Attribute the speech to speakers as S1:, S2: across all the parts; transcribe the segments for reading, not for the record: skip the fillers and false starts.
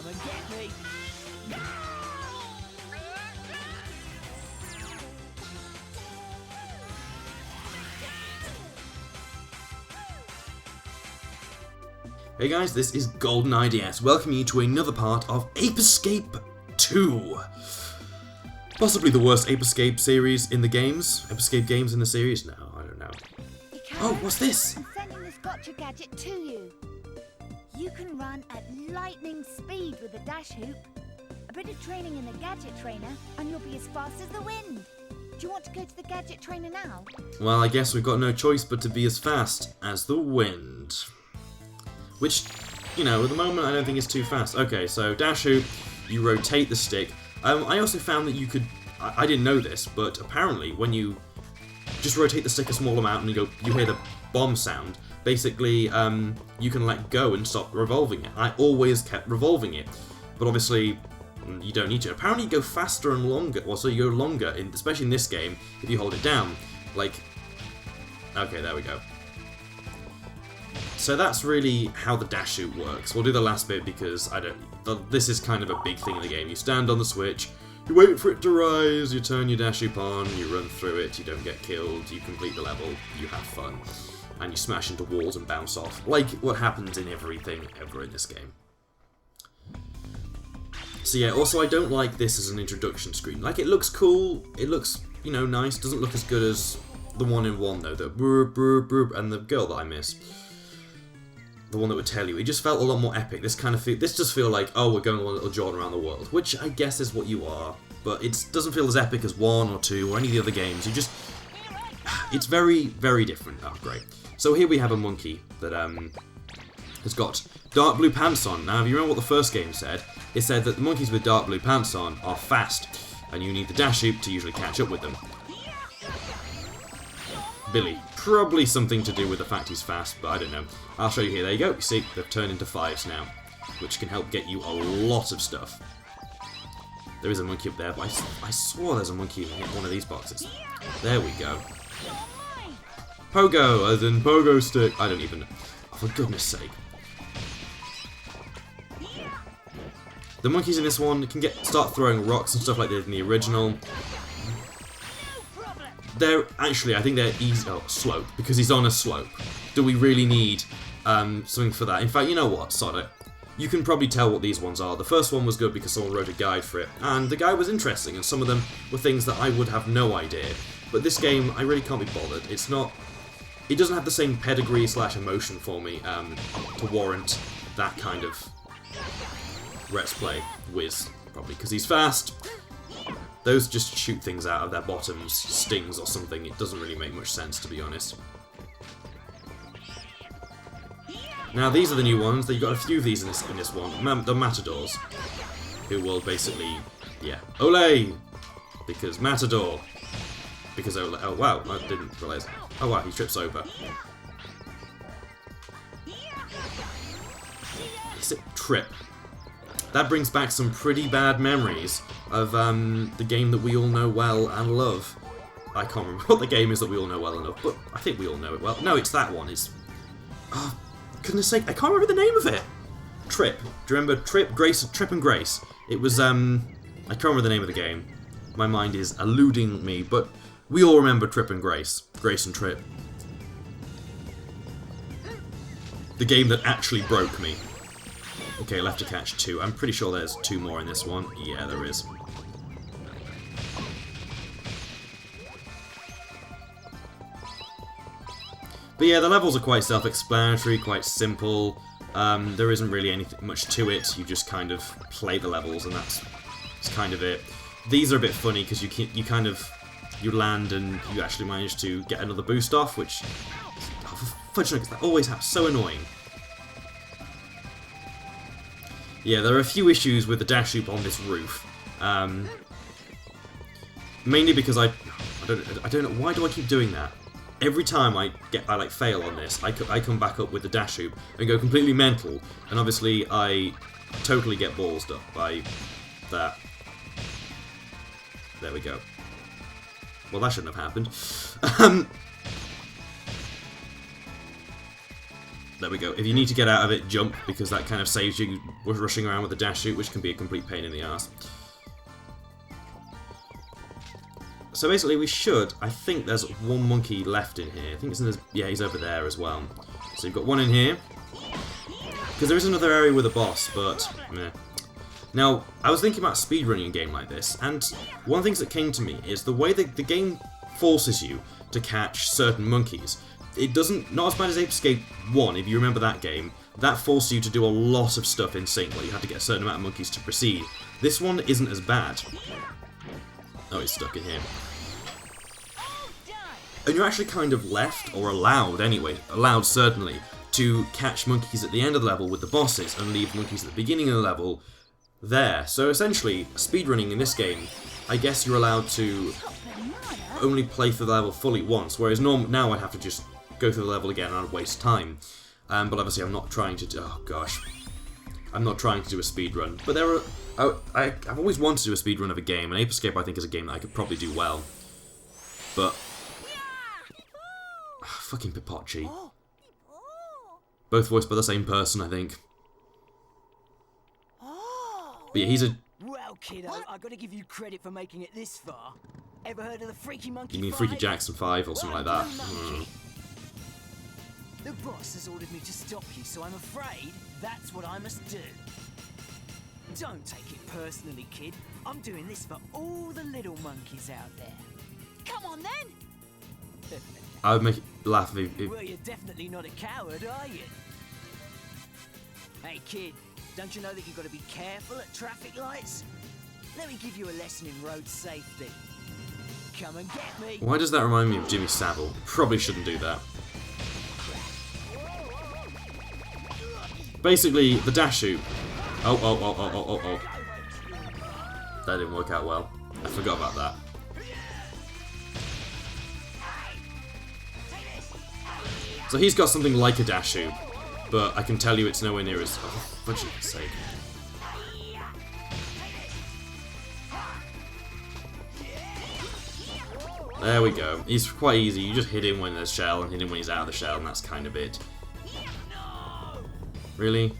S1: and get me.
S2: Hey guys, this is Golden IDS, welcoming you to another part of Ape Escape 2. Possibly the worst Ape Escape series in the games. Ape Escape games in the series? No, I don't know. Oh, what's this?
S3: I'm sending this gotcha gadget to you. You can run at lightning speed with the dash hoop. A bit of training in the gadget trainer, and you'll be as fast as the wind. Do you want to go to the gadget trainer now?
S2: Well, I guess we've got no choice but to be as fast as the wind. Which, you know, at the moment I don't think is too fast. Okay, so dash hoop, you rotate the stick. I also found that you could, I didn't know this, but apparently when you just rotate the stick a small amount and you hear the bomb sound, basically you can let go and stop revolving it. I always kept revolving it, but obviously you don't need to. Apparently you go faster and longer, well, so you go longer, especially in this game, if you hold it down. Like, okay, there we go. So that's really how the dash shoot works. We'll do the last bit because this is kind of a big thing in the game. You stand on the switch, you wait for it to rise, you turn your dash shoot on, you run through it, you don't get killed, you complete the level, you have fun, and you smash into walls and bounce off, like what happens in everything ever in this game. So yeah, also I don't like this as an introduction screen. Like, it looks cool, it looks, you know, nice, doesn't look as good as the 1-in-1 though, the brr brr brr, and the girl that I miss. The one that would tell you. It just felt a lot more epic. This does feel like, oh, we're going on a little jaunt around the world, which I guess is what you are, but it doesn't feel as epic as 1 or 2 or any of the other games. It's very, very different. Oh, great. So here we have a monkey that has got dark blue pants on. Now, if you remember what the first game said, it said that the monkeys with dark blue pants on are fast, and you need the dash hoop to usually catch up with them. Billy. Probably something to do with the fact he's fast, but I don't know. I'll show you here. There you go. You see, they've turned into 5s now, which can help get you a lot of stuff. There is a monkey up there, but I swore there's a monkey in one of these boxes. There we go. Pogo, as in pogo stick. I don't even know. Oh, for goodness sake. The monkeys in this one can start throwing rocks and stuff like this in the original. I think they're easy. Oh, slope, because he's on a slope. Do we really need something for that? In fact, you know what? Sod it. You can probably tell what these ones are. The first one was good because someone wrote a guide for it, and the guide was interesting, and some of them were things that I would have no idea. But this game, I really can't be bothered. It doesn't have the same pedigree / emotion for me to warrant that kind of Let's Play whiz, probably, because he's fast. Those just shoot things out of their bottoms, stings or something. It doesn't really make much sense, to be honest. Now, these are the new ones. You've got a few of these in this one. The Matadors, who will basically, yeah, Ole! Because Matador. Because Ole. Oh, wow, I didn't realise. Oh, wow, he trips over. Is it trip? That brings back some pretty bad memories of the game that we all know well and love. I can't remember what the game is that we all know well and love, but I think we all know it well. No, it's that one. It's... Oh, goodness sake, I can't remember the name of it! Trip. Do you remember Trip, Trip and Grace? It was, I can't remember the name of the game. My mind is eluding me, but we all remember Trip and Grace. Grace and Trip. The game that actually broke me. Okay, left to catch 2. I'm pretty sure there's 2 more in this one. Yeah, there is. But yeah, the levels are quite self-explanatory, quite simple. There isn't really anything much to it. You just kind of play the levels, and that's kind of it. These are a bit funny because you land and you actually manage to get another boost off, which, oh, for fudge nuggets, that always happens. So annoying. Yeah, there are a few issues with the dash loop on this roof. Mainly because I don't know, why do I keep doing that? Every time I fail on this, I come back up with the dash hoop and go completely mental, and obviously I totally get ballsed up by that. There we go. Well, that shouldn't have happened. There we go. If you need to get out of it, jump, because that kind of saves you rushing around with the dash shoot, which can be a complete pain in the ass. So basically we should, I think there's one monkey left in here. I think it's in this, yeah, he's over there as well. So you've got one in here. Because there is another area with a boss, but meh. Now, I was thinking about speedrunning a game like this, and one of the things that came to me is the way that the game forces you to catch certain monkeys. It doesn't, not as bad as Ape Escape 1, if you remember that game. That forced you to do a lot of stuff in sync, where you had to get a certain amount of monkeys to proceed. This one isn't as bad. Oh, he's stuck in here. And you're actually kind of left, or allowed anyway, allowed certainly, to catch monkeys at the end of the level with the bosses, and leave monkeys at the beginning of the level there. So essentially, speedrunning in this game, I guess you're allowed to only play through the level fully once, whereas now I'd have to just go through the level again and I'd waste time. But obviously I'm not trying to do, oh gosh, I'm not trying to do a speedrun. But there are, I've always wanted to do a speedrun of a game, and Ape Escape I think is a game that I could probably do well. But, fucking Pipochi. Both voiced by the same person, I think. But yeah, he's a...
S1: Well, kiddo, I gotta give you credit for making it this far. Ever heard of the Freaky Monkey
S2: You mean
S1: 5?
S2: Freaky Jackson 5 or something like that?
S1: The boss has ordered me to stop you, so I'm afraid that's what I must do. Don't take it personally, kid. I'm doing this for all the little monkeys out there. Come on, then!
S2: I would make it laugh if...
S1: Well, you're definitely not a coward, are you? Hey, kid, don't you know that you've got to be careful at traffic lights? Let me give you a lesson in road safety. Come and get me!
S2: Why does that remind me of Jimmy Savile? Probably shouldn't do that. Basically, the dash shoot. Oh. That didn't work out well. I forgot about that. So he's got something like a dash shoot, but I can tell you it's nowhere near as... Oh, for Jesus' sake. There we go. He's quite easy. You just hit him when there's shell and hit him when he's out of the shell, and that's kind of it. Really?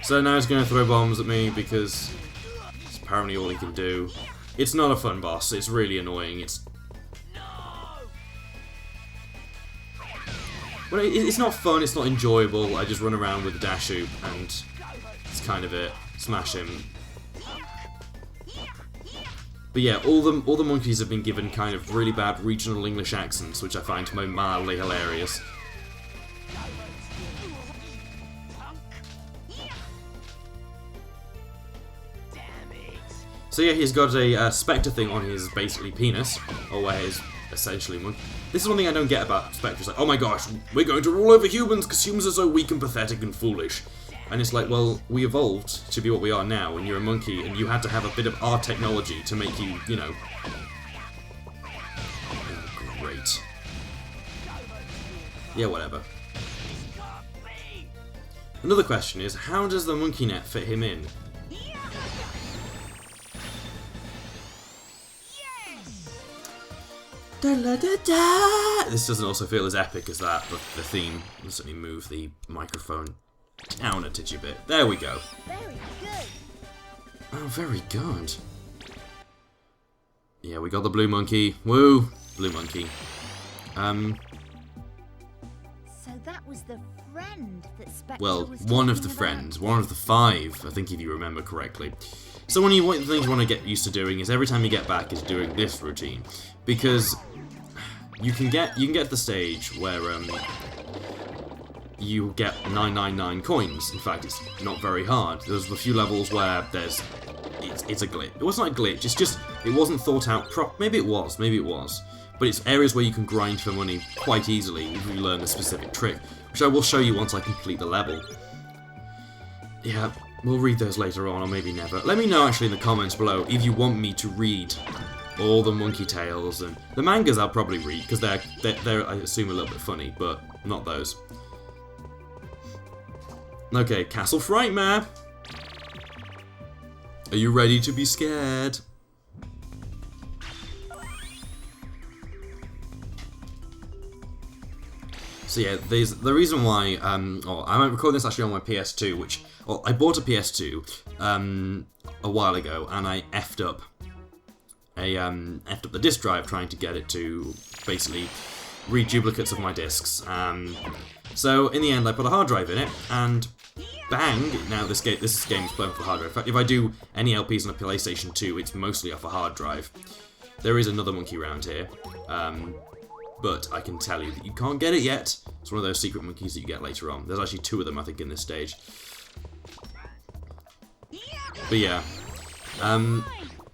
S2: So now he's going to throw bombs at me because it's apparently all he can do. It's not a fun boss. It's really annoying. Well, it's not fun. It's not enjoyable. I just run around with the dash hoop and it's kind of it. Smash him. But yeah, all the monkeys have been given kind of really bad regional English accents, which I find mildly hilarious. So yeah, he's got a Spectre thing on his basically penis, or where his essentially monkey. This is one thing I don't get about Spectre. It's like, oh my gosh, we're going to rule over humans because humans are so weak and pathetic and foolish. And it's like, well, we evolved to be what we are now, and you're a monkey, and you had to have a bit of our technology to make you, you know... Oh, great. Yeah, whatever. Another question is, how does the monkey net fit him in? Da -la -da -da. This doesn't also feel as epic as that, but the theme. Let's let me move the microphone down a titchy bit. There we go.
S3: Very good.
S2: Oh, very good. Yeah, we got the blue monkey. Woo! Blue monkey.
S3: So that was the friend that Spectre
S2: Well,
S3: was
S2: one of
S3: talking
S2: the
S3: about?
S2: friends. One of the 5, I think if you remember correctly. So one of the things you want to get used to doing is every time you get back is doing this routine. Because you can get to the stage where you get 999 coins. In fact, it's not very hard. There's a few levels where it's a glitch. It wasn't a glitch. It's just it wasn't thought out. Maybe it was. But it's areas where you can grind for money quite easily if you learn a specific trick, which I will show you once I complete the level. Yeah, we'll read those later on, or maybe never. Let me know actually in the comments below if you want me to read all the monkey tales, and the mangas I'll probably read because they're I assume a little bit funny, but not those. Okay, Castle Frightmare. Are you ready to be scared? So yeah, the reason why, I'm recording this actually on my PS2, I bought a PS2 a while ago, and I effed up the disk drive trying to get it to basically read duplicates of my discs. So in the end, I put a hard drive in it, and bang! Now this game is playing off the hard drive. In fact, if I do any LPs on a PlayStation 2, it's mostly off a hard drive. There is another monkey around here, but I can tell you that you can't get it yet. It's one of those secret monkeys that you get later on. There's actually 2 of them, I think, in this stage. But yeah,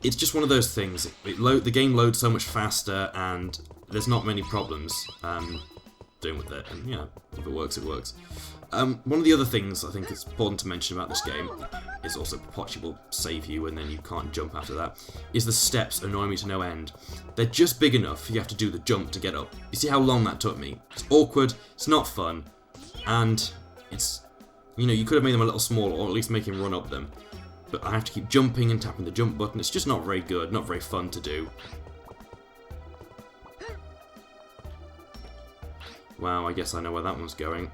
S2: it's just one of thof those things. The game loads so much faster, and there's not many problems doing with it. And yeah, if it works, it works. One of the other things I think it's important to mention about this game is also Pochi will save you and then you can't jump after that, is the steps annoy me to no end. They're just big enough you have to do the jump to get up. You see how long that took me? It's awkward, it's not fun, and it's, you could have made them a little smaller or at least make him run up them. But I have to keep jumping and tapping the jump button. It's just not very good, not very fun to do. Wow, I guess I know where that one's going.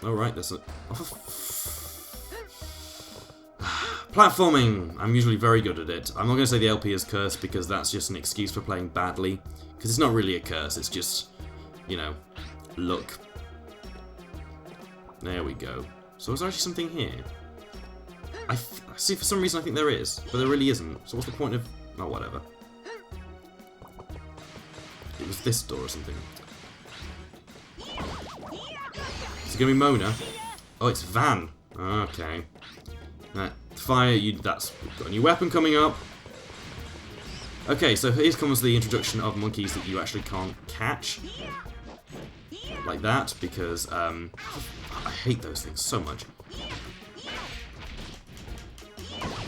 S2: Alright, there's a... Platforming! I'm usually very good at it. I'm not going to say the LP is cursed because that's just an excuse for playing badly. Because it's not really a curse, it's just, luck. There we go. So is there actually something here? I see, for some reason I think there is, but there really isn't. So what's the point of... Oh, whatever. It was this door or something. Is it going to be Mona? Oh, it's Van. Okay. Fire, that's got a new weapon coming up. Okay, so here comes the introduction of monkeys that you actually can't catch. Like that, because I hate those things so much.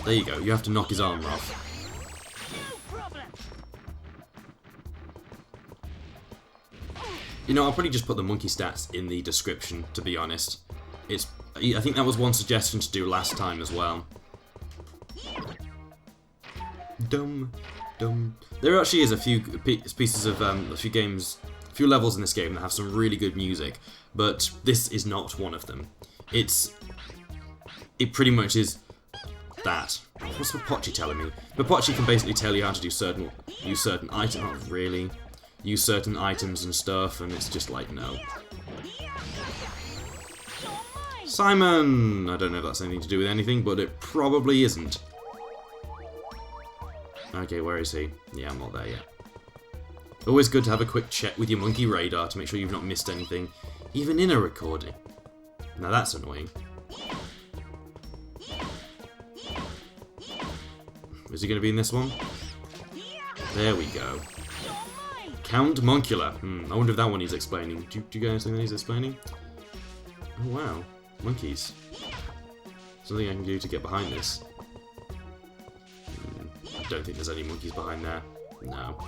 S2: There you go, you have to knock his armor off. I'll probably just put the monkey stats in the description, to be honest. I think that was one suggestion to do last time as well. Dum. There actually is a few pieces of, a few levels in this game that have some really good music, but this is not one of them. It pretty much is that. What's Pochi telling me? But Pochi can basically tell you how to do use certain items. Oh, really? Use certain items and stuff, and it's just like, no. Simon! I don't know if that's anything to do with anything, but it probably isn't. Okay, where is he? Yeah, I'm not there yet. Always good to have a quick check with your monkey radar to make sure you've not missed anything, even in a recording. Now that's annoying. Is he going to be in this one? There we go. Count Moncula. I wonder if that one he's explaining. Do you guys think that he's explaining? Oh wow. Monkeys. Something I can do to get behind this. I don't think there's any monkeys behind there. No.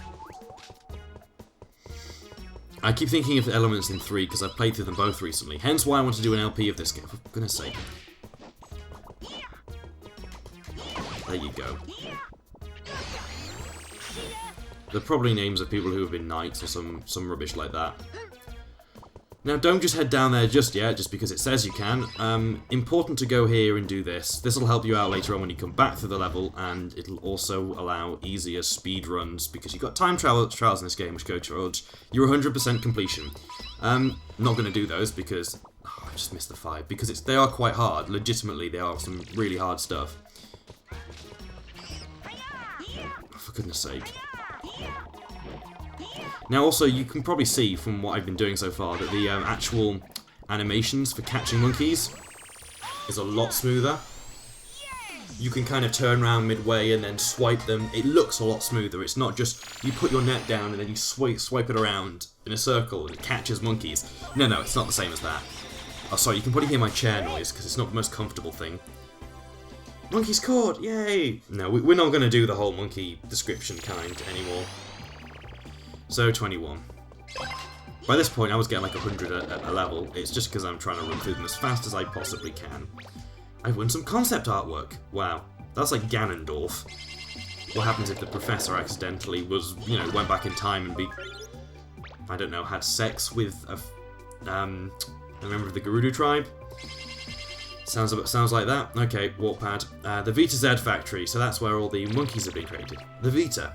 S2: I keep thinking of the elements in 3 because I've played through them both recently. Hence why I want to do an LP of this game. For goodness sake. There you go. They're probably names of people who have been knights or some rubbish like that. Now, don't just head down there just yet, just because it says you can. Important to go here and do this. This will help you out later on when you come back through the level, and it'll also allow easier speed runs, because you've got time trials in this game, which go towards your 100% completion. Not going to do those, because... Oh, I just missed the 5, because they are quite hard. Legitimately, they are some really hard stuff. Oh, for goodness sake. Now also, you can probably see from what I've been doing so far that the actual animations for catching monkeys is a lot smoother. You can kind of turn around midway and then swipe them. It looks a lot smoother. It's not just you put your net down and then you swipe it around in a circle and it catches monkeys. No, it's not the same as that. Oh, sorry, you can probably hear my chair noise because it's not the most comfortable thing. Monkeys caught! Yay! No, we're not going to do the whole monkey description kind anymore. So, 21. By this point, I was getting like 100 at a level. It's just because I'm trying to run through them as fast as I possibly can. I've won some concept artwork. Wow, that's like Ganondorf. What happens if the professor accidentally went back in time and I don't know, had sex with a member of the Gerudo tribe. Sounds like that. Okay, warp pad. The Vita Z factory, so that's where all the monkeys have been created. The Vita.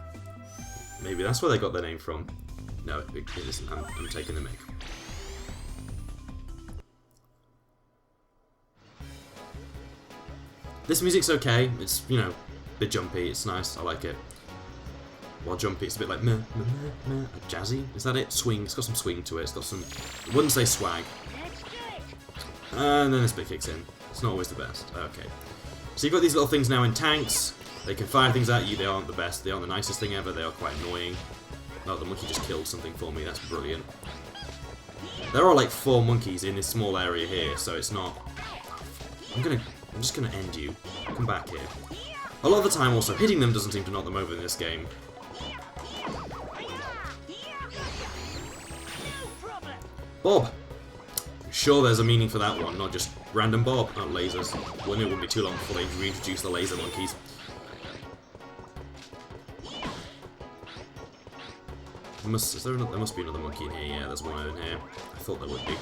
S2: Maybe that's where they got their name from. No, it isn't. I'm taking the mic. This music's okay. It's, you know, a bit jumpy. It's nice. I like it. While jumpy, it's a bit like meh, meh, meh, meh. Jazzy. Is that it? Swing. It's got some swing to it. It's got some. I wouldn't say swag. And then this bit kicks in. It's not always the best. Okay. So you've got these little things now in tanks. They can fire things at you. They aren't the best. They aren't the nicest thing ever. They are quite annoying. Oh, the monkey just killed something for me. That's brilliant. There are like 4 monkeys in this small area here, so it's not. I'm just gonna end you. Come back here. A lot of the time, also hitting them doesn't seem to knock them over in this game. Bob. Sure, there's a meaning for that one, not just random Bob. Oh, lasers. Well, it wouldn't be too long before they reintroduce the laser monkeys. There must be another monkey in here. Yeah, there's one in here. I thought there would be.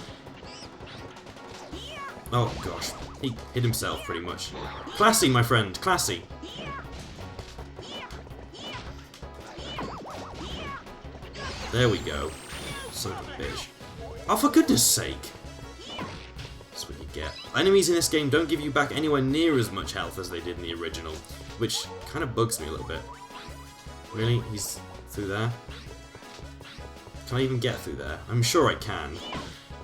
S2: Oh gosh, he hit himself pretty much. Classy, my friend, classy. There we go. Son of a bitch. Oh, for goodness sake. That's what you get. Enemies in this game don't give you back anywhere near as much health as they did in the original, which kind of bugs me a little bit. Really? He's through there? Can I even get through there? I'm sure I can.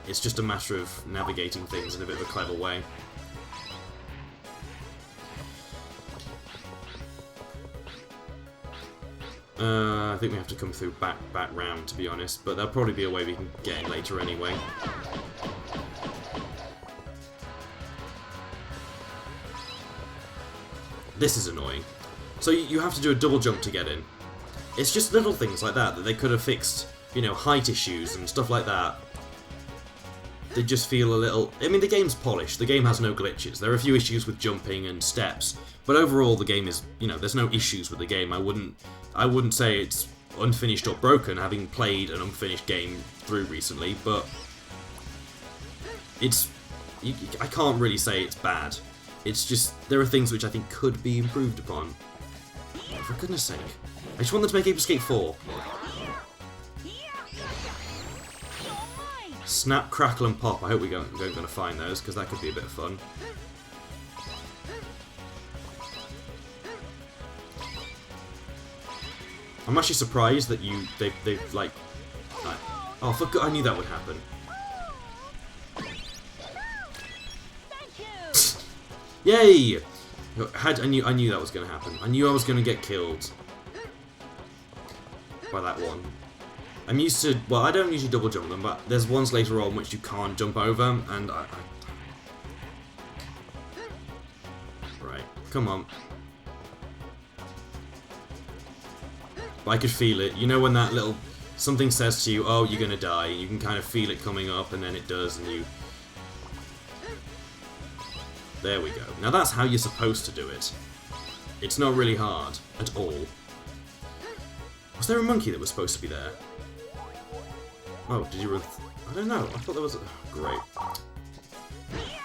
S2: It's just a matter of navigating things in a bit of a clever way. I think we have to come through back round, to be honest, but there'll probably be a way we can get in later anyway. This is annoying. So you have to do a double jump to get in. It's just little things like that they could have fixed, you know, height issues and stuff like that. They just feel a little... I mean, the game's polished. The game has no glitches. There are a few issues with jumping and steps, but overall the game is, you know, there's no issues with the game. I wouldn't say it's unfinished or broken, having played an unfinished game through recently, but it's... I can't really say it's bad. It's just, there are things which I think could be improved upon. For goodness sake. I just want them to make Ape Escape 4. Snap, crackle and pop. I hope we're going to find those, because that could be a bit of fun. I'm actually surprised that they've like... Oh, fuck, I knew that would happen. Yay! I knew that was going to happen. I knew I was going to get killed by that one. I'm used to... Well, I don't usually double jump them, but there's ones later on which you can't jump over, and Right, come on. But I could feel it. You know when that little... Something says to you, oh, you're gonna die, you can kind of feel it coming up, and then it does, and you... There we go. Now that's how you're supposed to do it. It's not really hard, at all. Was there a monkey that was supposed to be there? Oh, did you run... I don't know, I thought there was... Great.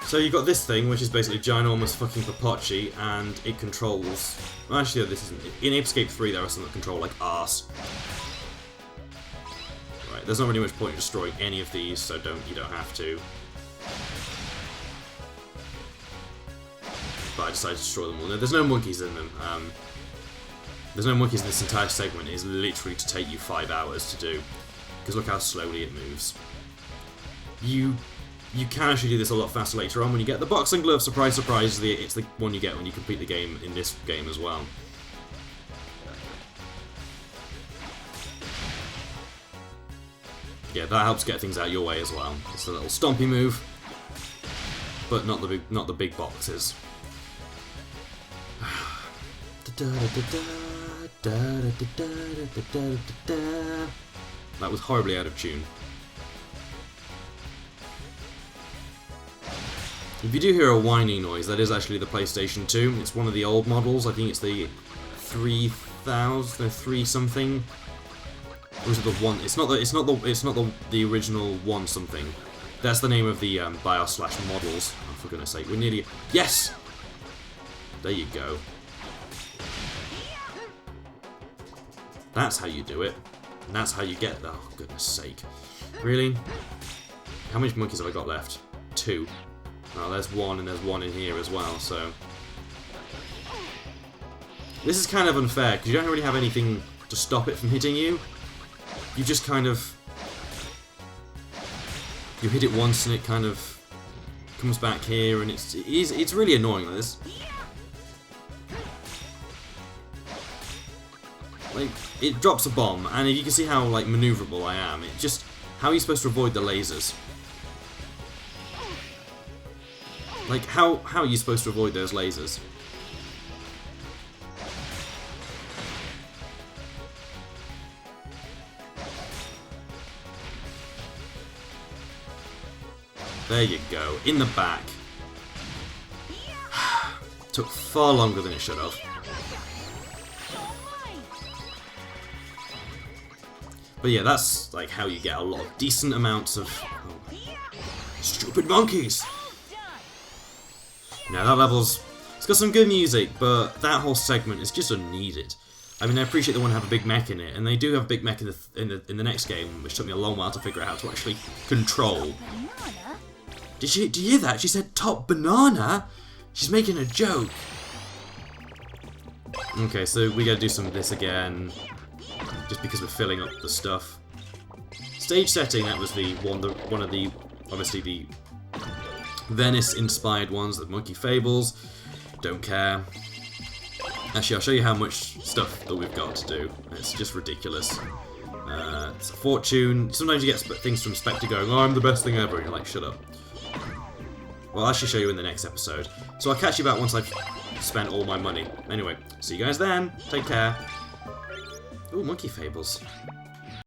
S2: So you've got this thing, which is basically ginormous fucking Papachi, and it controls... Well, actually, this isn't... In Ape Escape 3, there are some that control, like, arse. Right, there's not really much point in destroying any of these, so you don't have to. But I decided to destroy them all. No, there's no monkeys in them. There's no monkeys in this entire segment. It is literally to take you 5 hours to do. Because look how slowly it moves. You can actually do this a lot faster later on when you get the boxing glove. Surprise, surprise, it's the one you get when you complete the game in this game as well. Yeah, that helps get things out your way as well. It's a little stompy move, but not the big boxes. That was horribly out of tune. If you do hear a whining noise, that is actually the PlayStation 2. It's one of the old models. I think it's the 3000, 3 something. Or is it the one? It's not the original one something. That's the name of the BIOS/models. Oh, for goodness sake, we're nearly. Yes. There you go. That's how you do it. And that's how you get. Oh, goodness sake. Really? How many monkeys have I got left? 2. Oh, there's 1, and there's 1 in here as well, so. This is kind of unfair, because you don't really have anything to stop it from hitting you. You just kind of. You hit it once, and it kind of comes back here, and it's really annoying like this. Like, it drops a bomb, and you can see how, like, maneuverable I am. It just... How are you supposed to avoid the lasers? Like, how are you supposed to avoid those lasers? There you go. In the back. Took far longer than it should have. But yeah, that's like how you get a lot of decent amounts of stupid monkeys. Now that level's it's got some good music, but that whole segment is just unneeded. I mean, I appreciate they want to have a big mech in it, and they do have a big mech in the next game, which took me a long while to figure out how to actually control. Did you hear that? She said top banana. She's making a joke. Okay, so we gotta do some of this again. Just because we're filling up the stuff. Stage setting, that was the one of the obviously the Venice-inspired ones, the Monkey Fables. Don't care. Actually, I'll show you how much stuff that we've got to do. It's just ridiculous. It's a fortune. Sometimes you get things from Spectre going, "Oh, I'm the best thing ever," and you're like, "Shut up." Well, I'll actually show you in the next episode. So I'll catch you back once I've spent all my money. Anyway, see you guys then. Take care. Ooh, Monkey Fables.